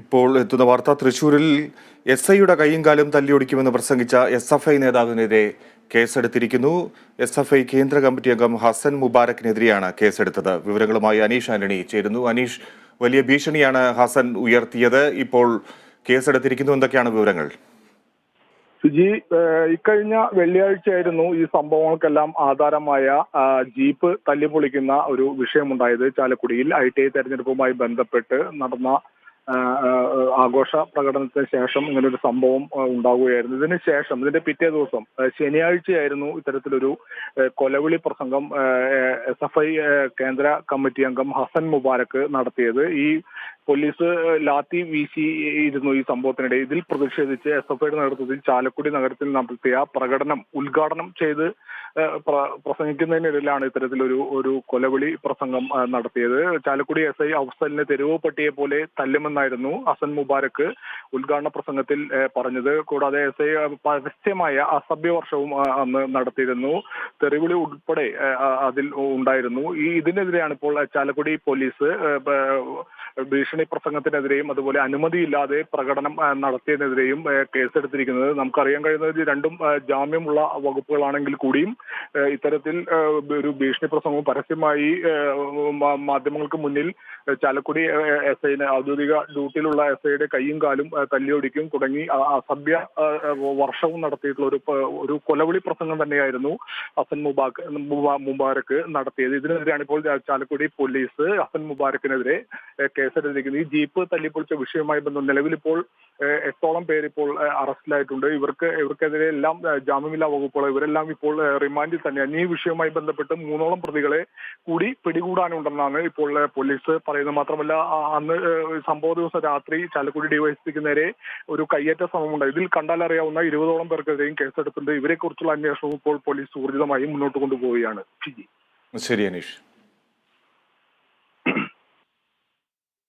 ഇപ്പോൾ എത്തുന്ന വാർത്ത തൃശൂരിൽ SIയുടെ കൈയും കാലും തല്ലിയൊടിക്കുമെന്ന് പ്രസംഗിച്ച SFI നേതാവിനെതിരെ കേസെടുത്തിരിക്കുന്നു. SFI കേന്ദ്ര കമ്മിറ്റി അംഗം ഹസൻ മുബാരക്കിനെതിരെയാണ് കേസെടുത്തത്. വിവരങ്ങളുമായി അനീഷ് ആന്റണി ചേരുന്നു. അനീഷ്, വലിയ ഭീഷണിയാണ് ഹസൻ ഉയർത്തിയത്. ഇപ്പോൾ കേസെടുത്തിരിക്കുന്നു. എന്തൊക്കെയാണ് വിവരങ്ങൾ? സുജി, ഇക്കഴിഞ്ഞ വെള്ളിയാഴ്ചയായിരുന്നു ഈ സംഭവങ്ങൾക്കെല്ലാം ആധാരമായ ജീപ്പ് തല്ലിപ്പൊളിക്കുന്ന ഒരു വിഷയമുണ്ടായത്. ചാലക്കുടിയിൽ ITI തെരഞ്ഞെടുപ്പുമായി ബന്ധപ്പെട്ട് നടന്ന ആഘോഷ പ്രകടനത്തിന് ശേഷം ഇങ്ങനൊരു സംഭവം ഉണ്ടാവുകയായിരുന്നു. ഇതിന്റെ പിറ്റേ ദിവസം ശനിയാഴ്ചയായിരുന്നു ഇത്തരത്തിലൊരു കൊലവിളി പ്രസംഗം SFI കേന്ദ്ര കമ്മിറ്റി അംഗം ഹസൻ മുബാരക്ക് നടത്തിയത്. ഈ പോലീസ് ലാത്തി വീശിയിരുന്നു ഈ സംഭവത്തിനിടെ. ഇതിൽ പ്രതിഷേധിച്ച് SFIയുടെ നേതൃത്വത്തിൽ ചാലക്കുടി നഗരത്തിൽ നടത്തിയ പ്രകടനം ഉദ്ഘാടനം ചെയ്ത് പ്രസംഗിക്കുന്നതിനിടയിലാണ് ഇത്തരത്തിലൊരു കൊലവിളി പ്രസംഗം നടത്തിയത്. ചാലക്കുടി SI അഫ്സലിനെ തെരുവ് പട്ടിയെ പോലെ തല്ലുമെന്നായിരുന്നു ഹസൻ മുബാരക്ക് ഉദ്ഘാടന പ്രസംഗത്തിൽ പറഞ്ഞത്. കൂടാതെ SI പരസ്യമായ അസഭ്യവർഷവും അന്ന് നടത്തിയിരുന്നു. തെറിവിളി ഉൾപ്പെടെ അതിൽ ഉണ്ടായിരുന്നു. ഇതിനെതിരെയാണ് ഇപ്പോൾ ചാലക്കുടി പോലീസ് ഭീഷണി പ്രസംഗത്തിനെതിരെയും അതുപോലെ അനുമതിയില്ലാതെ പ്രകടനം നടത്തിയതിനെതിരെയും കേസെടുത്തിരിക്കുന്നത്. നമുക്കറിയാൻ കഴിയുന്നത് രണ്ടും ജാമ്യമുള്ള വകുപ്പുകളാണെങ്കിൽ കൂടിയും ഇത്തരത്തിൽ ഒരു ഭീഷണി പ്രസംഗവും പരസ്യമായി മാധ്യമങ്ങൾക്ക് മുന്നിൽ ചാലക്കുടി SIന് ഔദ്യോഗിക ഡ്യൂട്ടിയിലുള്ള SIയുടെ കൈയും കാലും തല്ലിയൊടിക്കും തുടങ്ങി അസഭ്യ വർഷവും നടത്തിയിട്ടുള്ള ഒരു കൊലവിളി പ്രസംഗം തന്നെയായിരുന്നു ഹസൻ മുബാരക്ക് നടത്തിയത്. ഇതിനെതിരെയാണ് ഇപ്പോൾ ചാലക്കുടി പോലീസ് ഹസൻ മുബാരക്കിനെതിരെ കേസെടുത്തിരിക്കുന്നത്. ഈ ജീപ്പ് തല്ലിപ്പൊളിച്ച വിഷയവുമായി ബന്ധം നിലവിലിപ്പോൾ 8ഓളം പേരിപ്പോൾ അറസ്റ്റിലായിട്ടുണ്ട്. ഇവർക്കെതിരെ എല്ലാം ജാമ്യമില്ലാ വകുപ്പുകൾ, ഇവരെല്ലാം ഇപ്പോൾ റിമാൻഡിൽ തന്നെയാണ്. ഈ വിഷയവുമായി ബന്ധപ്പെട്ട് 3ഓളം പ്രതികളെ കൂടി പിടികൂടാനുണ്ടെന്നാണ് ഇപ്പോൾ പോലീസ് പറയുന്നത്. മാത്രമല്ല, അന്ന് സംഭവ ദിവസം രാത്രി ചാലക്കുടി DYSPക്ക് നേരെ ഒരു കയ്യേറ്റ ശ്രമമുണ്ട്. ഇതിൽ കണ്ടാലറിയാവുന്ന 20ഓളം പേർക്കെതിരെയും കേസെടുത്തിട്ടുണ്ട്. ഇവരെ കുറിച്ചുള്ള അന്വേഷണവും ഇപ്പോൾ പോലീസ് ഊർജിതമായി മുന്നോട്ട് കൊണ്ടുപോവുകയാണ്. ശരി അനീഷ്.